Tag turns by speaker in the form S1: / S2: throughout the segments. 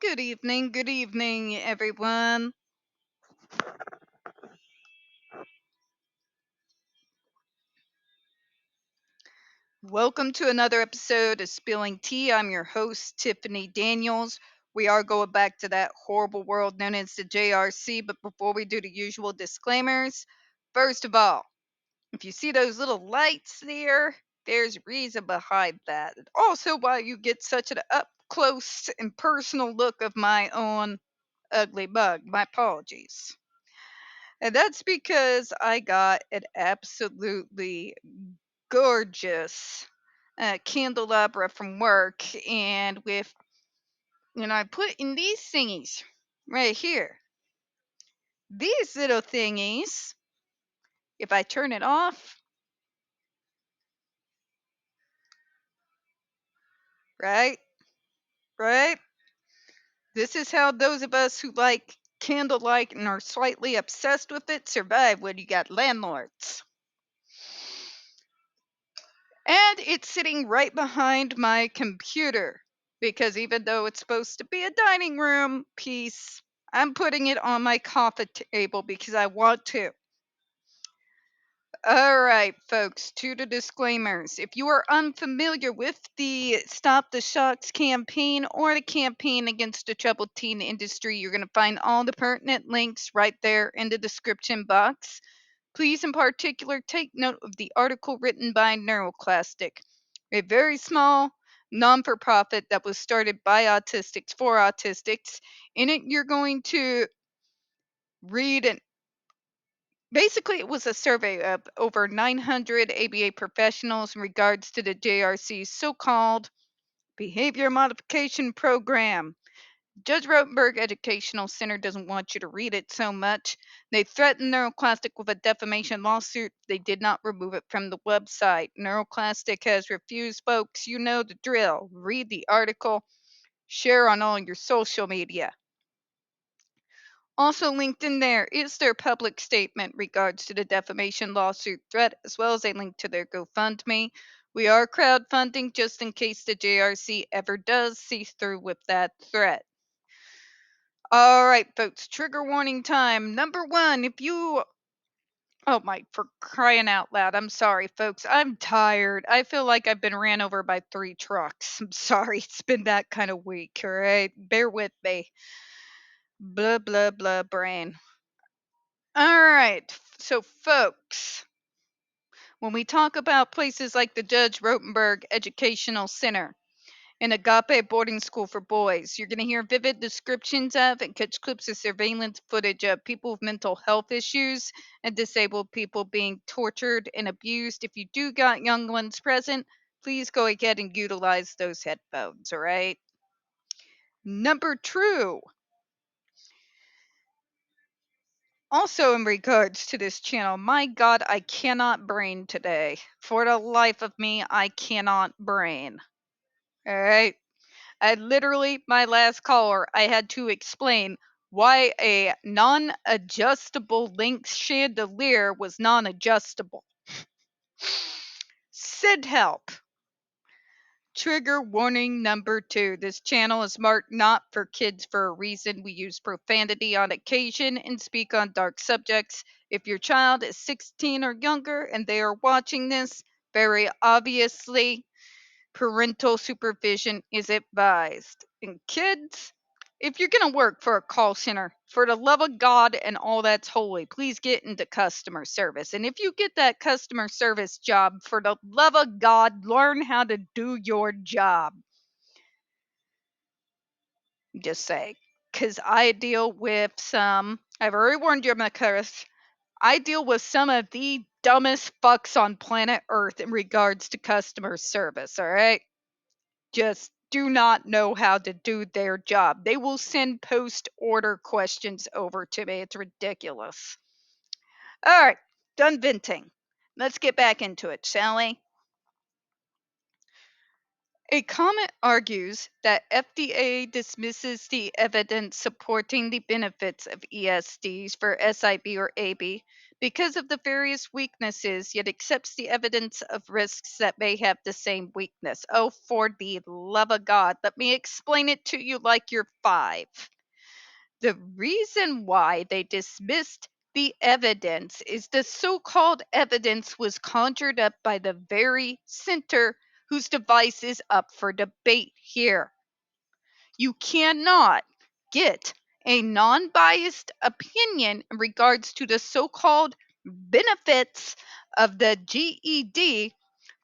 S1: Good evening, everyone. Welcome to another episode of Spilling Tea. I'm your host, Tiffany Daniels. We are going back to that horrible world known as the JRC, but before we do the usual disclaimers, first of all, if you see those little lights there, there's reason behind that. Also, why you get such an up close and personal look of my own ugly mug. My apologies. And that's because I got an absolutely gorgeous candelabra from work. And I put in these thingies right here. These little thingies, if I turn it off, right, right, this is how those of us who like candlelight and are slightly obsessed with it survive when you got landlords. And it's sitting right behind my computer because even though it's supposed to be a dining room piece, I'm putting it on my coffee table because I want to. All right, folks, to the disclaimers. If you are unfamiliar with the Stop the Shocks campaign or the campaign against the troubled teen industry, you're going to find all the pertinent links right there in the description box. Please, in particular, take note of the article written by NeuroClastic, a very small non for profit that was started by autistics for autistics. In it, you're going to read and basically, it was a survey of over 900 ABA professionals in regards to the JRC's so called behavior modification program. Judge Rotenberg Educational Center doesn't want you to read it so much. They threatened NeuroClastic with a defamation lawsuit. They did not remove it from the website. NeuroClastic has refused, folks. You know the drill. Read the article, share on all your social media. Also linked in there is their public statement regards to the defamation lawsuit threat, as well as a link to their GoFundMe. We are crowdfunding just in case the JRC ever does see through with that threat. All right, folks, trigger warning time. Number one, if you. Oh my, for crying out loud. I'm sorry, folks. I'm tired. I feel like I've been ran over by 3 trucks. I'm sorry. It's been that kind of week, all right? Bear with me. Blah, blah, blah, brain. All right. So, folks, when we talk about places like the Judge Rotenberg Educational Center, an agape boarding school for boys, you're going to hear vivid descriptions of and catch clips of surveillance footage of people with mental health issues and disabled people being tortured and abused. If you do got young ones present, please go ahead and utilize those headphones, all right? Number two, also in regards to this channel, my god, I cannot brain today. For the life of me, I cannot brain. All right? I literally, my last caller, I had to explain why a non-adjustable link chandelier was non-adjustable. Send help. Trigger warning number 2. This channel is marked not for kids for a reason. We use profanity on occasion and speak on dark subjects. If your child is 16 or younger and they are watching this, very obviously parental supervision is advised. And kids, if you're going to work for a call center, for the love of God and all that's holy, please get into customer service. And if you get that customer service job, for the love of God, learn how to do your job. Just say, because I deal with some, I've already warned you, I'm going to curse. I deal with some of the dumbest fucks on planet Earth in regards to customer service, all right? Just do not know how to do their job. They will send post order questions over to me. It's ridiculous. All right, done venting. Let's get back into it, shall we? A comment argues that FDA dismisses the evidence supporting the benefits of ESDs for SIB or AB because of the various weaknesses, yet accepts the evidence of risks that may have the same weakness. Oh, for the love of God, let me explain it to you like you're 5. The reason why they dismissed the evidence is the so-called evidence was conjured up by the very center whose device is up for debate here. You cannot get a non-biased opinion in regards to the so-called benefits of the GED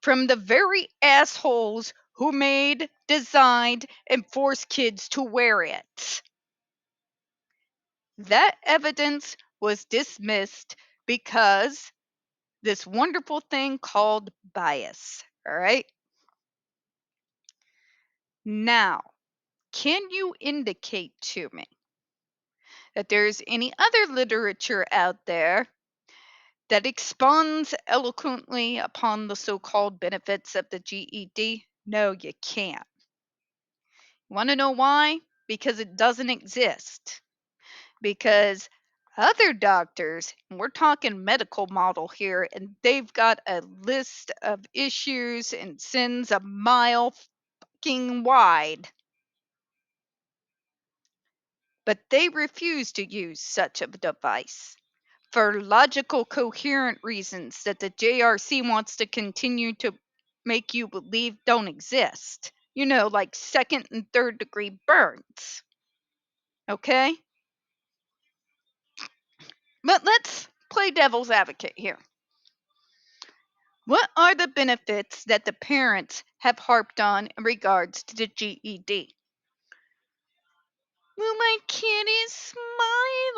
S1: from the very assholes who made, designed, and forced kids to wear it. That evidence was dismissed because this wonderful thing called bias. All right. Now, can you indicate to me that there's any other literature out there that expounds eloquently upon the so called benefits of the GED? No, you can't. Want to know why? Because it doesn't exist. Because other doctors, and we're talking medical model here, and they've got a list of issues and sins a mile fucking wide, but they refuse to use such a device for logical, coherent reasons that the JRC wants to continue to make you believe don't exist. You know, like second and third degree burns. Okay? But let's play devil's advocate here. What are the benefits that the parents have harped on in regards to the GED? Well, my kid is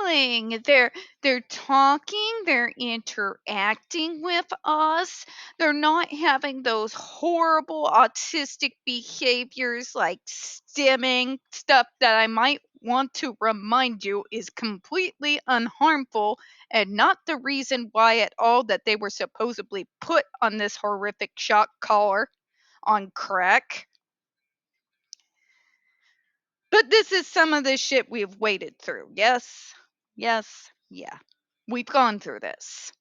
S1: smiling. They're talking, they're interacting with us. They're not having those horrible autistic behaviors like stimming, stuff that I might want to remind you is completely unharmful and not the reason why at all that they were supposedly put on this horrific shock collar on crack. But this is some of the shit we've waded through. Yes, yes, yeah. We've gone through this.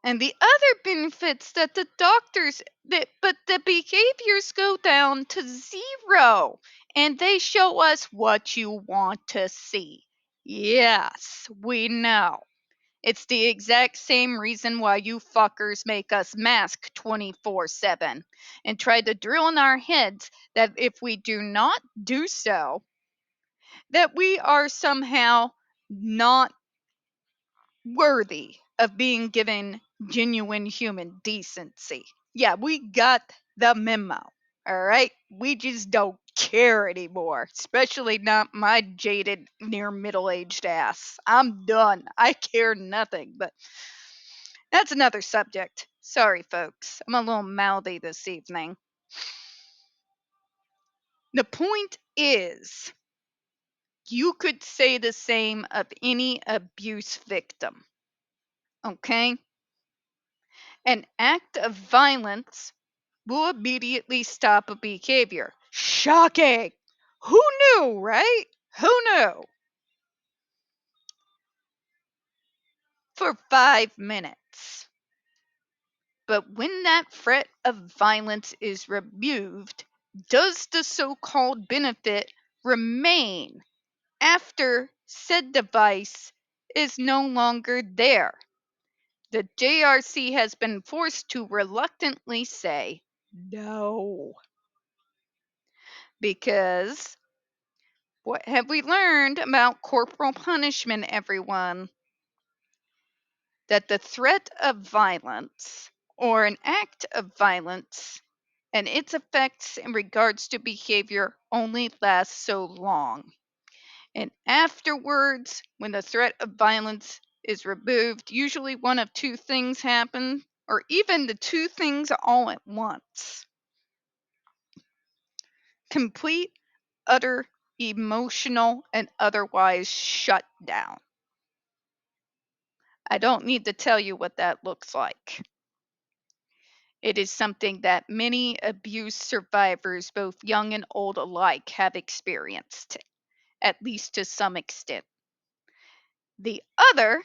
S1: And the other benefits that the doctors, but the behaviors go down to 0 and they show us what you want to see. Yes, we know. It's the exact same reason why you fuckers make us mask 24/7 and try to drill in our heads that if we do not do so, that we are somehow not worthy of being given genuine human decency. Yeah, we got the memo. All right. We just don't care anymore, especially not my jaded, near middle aged ass. I'm done. I care nothing. But that's another subject. Sorry, folks. I'm a little mouthy this evening. The point is, you could say the same of any abuse victim. Okay? An act of violence will immediately stop a behavior. Shocking! Who knew, right? Who knew? For 5 minutes. But when that threat of violence is removed, does the so called benefit remain after said device is no longer there? The JRC has been forced to reluctantly say no. Because what have we learned about corporal punishment, everyone? That the threat of violence or an act of violence and its effects in regards to behavior only lasts so long. And afterwards, when the threat of violence is removed, usually one of two things happen, or even the two things all at once. Complete, utter, emotional, and otherwise shut down. I don't need to tell you what that looks like. It is something that many abuse survivors, both young and old alike, have experienced, at least to some extent. The other,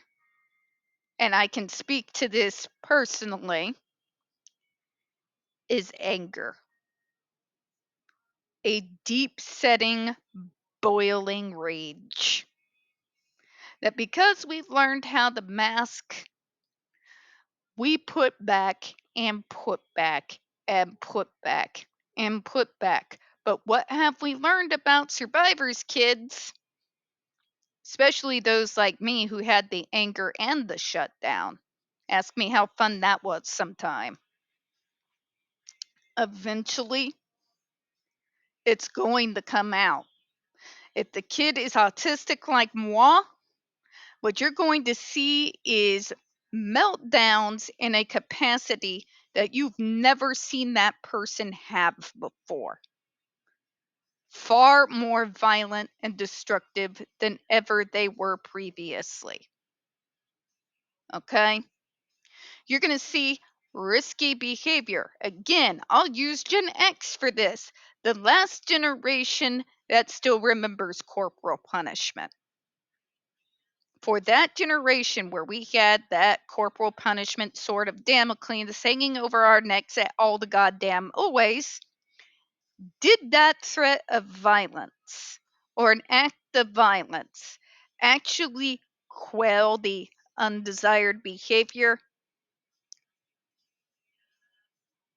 S1: and I can speak to this personally, is anger. A deep setting, boiling rage. That because we've learned how to mask, we put back and put back and put back and put back. But what have we learned about survivors, kids? Especially those like me who had the anger and the shutdown. Ask me how fun that was sometime. Eventually, it's going to come out. If the kid is autistic like moi, what you're going to see is meltdowns in a capacity that you've never seen that person have before. Far more violent and destructive than ever they were previously. Okay? You're going to see risky behavior. Again, I'll use Gen X for this. The last generation that still remembers corporal punishment. For that generation where we had that corporal punishment sort of Damocles hanging over our necks at all the goddamn always, did that threat of violence or an act of violence actually quell the undesired behavior?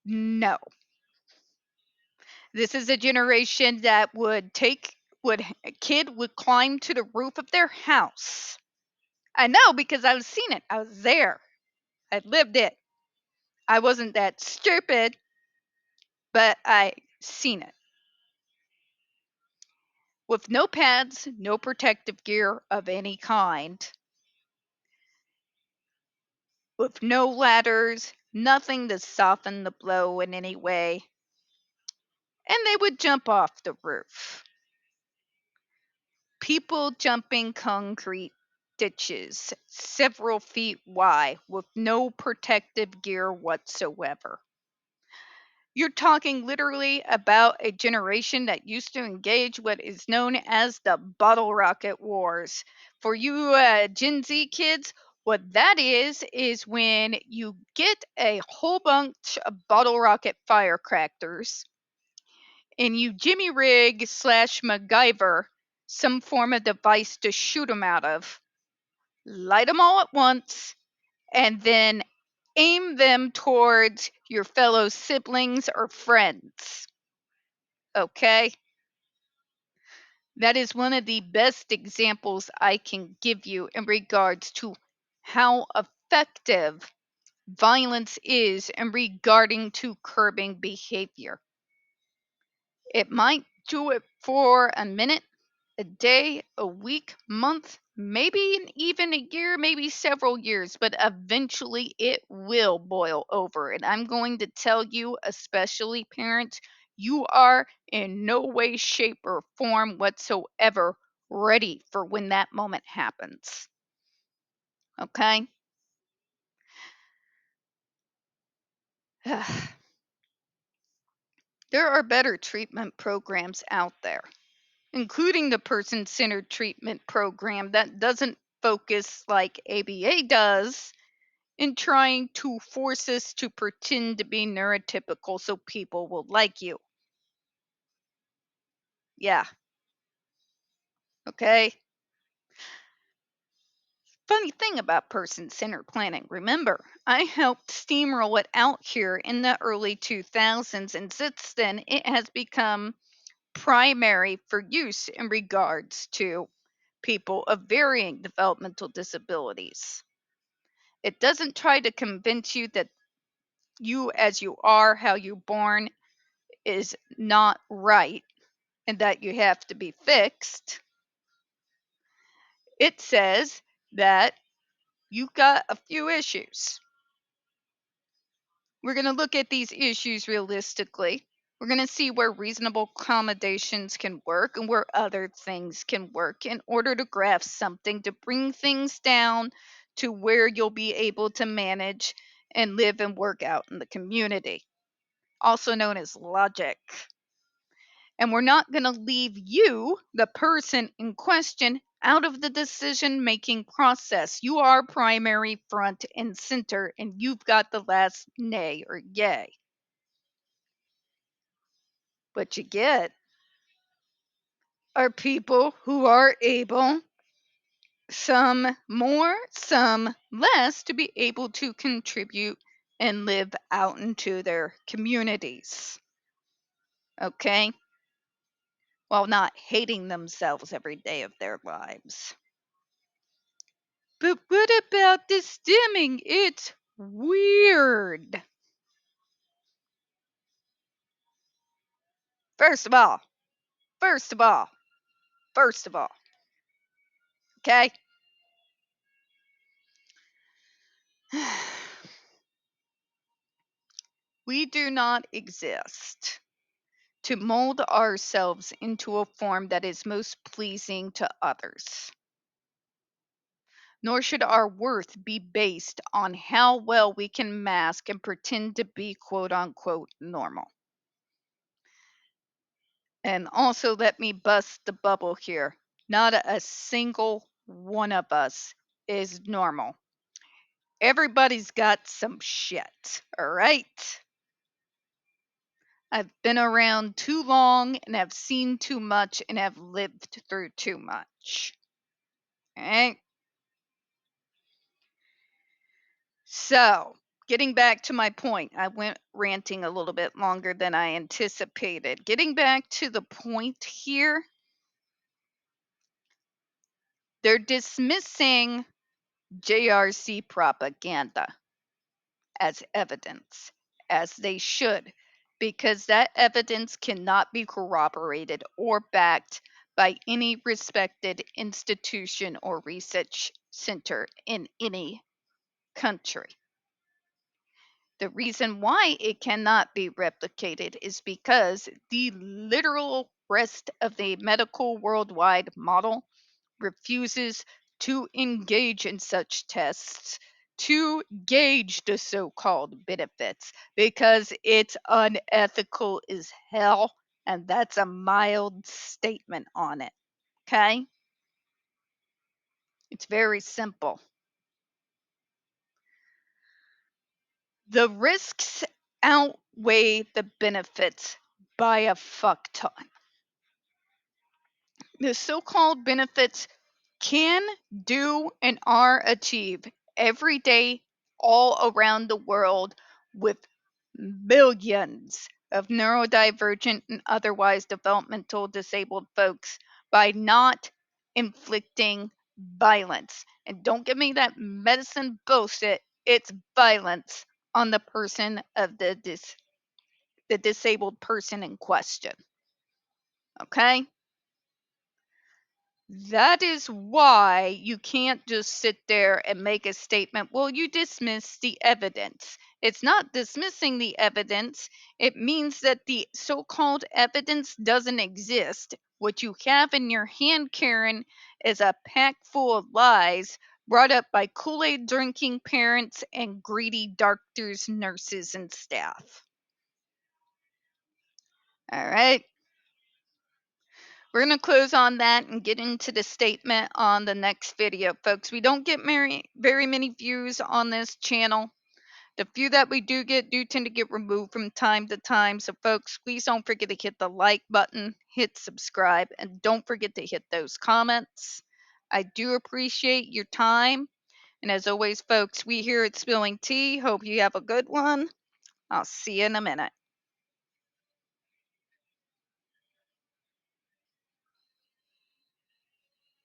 S1: No. This is a generation that a kid would climb to the roof of their house. I know because I've seen it. I was there. I lived it. I wasn't that stupid, but I seen it. With no pads, no protective gear of any kind, with no ladders, nothing to soften the blow in any way, and they would jump off the roof. People jumping concrete ditches several feet wide with no protective gear whatsoever. You're talking literally about a generation that used to engage what is known as the bottle rocket wars. For you Gen Z kids, what that is when you get a whole bunch of bottle rocket firecrackers and you Jimmy rig slash MacGyver some form of device to shoot them out of, light them all at once, and then aim them towards your fellow siblings or friends. Okay? That is one of the best examples I can give you in regards to how effective violence is in regarding to curbing behavior. It might do it for a minute, a day, a week, month, maybe even a year, maybe several years, but eventually it will boil over. And I'm going to tell you, especially parents, you are in no way, shape, or form whatsoever ready for when that moment happens. Okay? There are better treatment programs out there, including the person centered treatment program that doesn't focus like ABA does in trying to force us to pretend to be neurotypical so people will like you. Yeah. Okay. Funny thing about person centered planning. Remember, I helped steamroll it out here in the early 2000s, and since then it has become primary for use in regards to people of varying developmental disabilities. It doesn't try to convince you that you, as you are, how you're born, is not right and that you have to be fixed. It says that you've got a few issues. We're going to look at these issues realistically. We're going to see where reasonable accommodations can work and where other things can work in order to graft something to bring things down to where you'll be able to manage and live and work out in the community, also known as logic. And we're not going to leave you, the person in question, out of the decision making process. You are primary, front, and center, and you've got the last nay or yay. What you get are people who are able, some more, some less, to be able to contribute and live out into their communities. Okay? While not hating themselves every day of their lives. But what about the stimming? It's weird. First of all, first of all, first of all, okay? We do not exist to mold ourselves into a form that is most pleasing to others. Nor should our worth be based on how well we can mask and pretend to be quote unquote normal. And also, let me bust the bubble here. Not a single one of us is normal. Everybody's got some shit, all right? I've been around too long and have seen too much and have lived through too much. Okay? So, getting back to my point, I went ranting a little bit longer than I anticipated. Getting back to the point here, they're dismissing JRC propaganda as evidence, as they should, because that evidence cannot be corroborated or backed by any respected institution or research center in any country. The reason why it cannot be replicated is because the literal rest of the medical worldwide model refuses to engage in such tests to gauge the so-called benefits because it's unethical as hell, and that's a mild statement on it. Okay? It's very simple. The risks outweigh the benefits by a fuck ton. The so-called benefits can, do, and are achieved every day all around the world with millions of neurodivergent and otherwise developmental disabled folks by not inflicting violence. And don't give me that medicine bullshit. It's violence on the person of the disabled person in question. Okay? That is why you can't just sit there and make a statement, well, you dismiss the evidence. It's not dismissing the evidence. It means that the so called evidence doesn't exist. What you have in your hand, Karen, is a pack full of lies brought up by Kool Aid drinking parents and greedy doctors, nurses, and staff. All right. We're going to close on that and get into the statement on the next video, folks. We don't get very many views on this channel. The few that we do tend to get removed from time to time. So, folks, please don't forget to hit the like button, hit subscribe, and don't forget to hit those comments. I do appreciate your time. And as always, folks, we here at Spilling Tea hope you have a good one. I'll see you in a minute.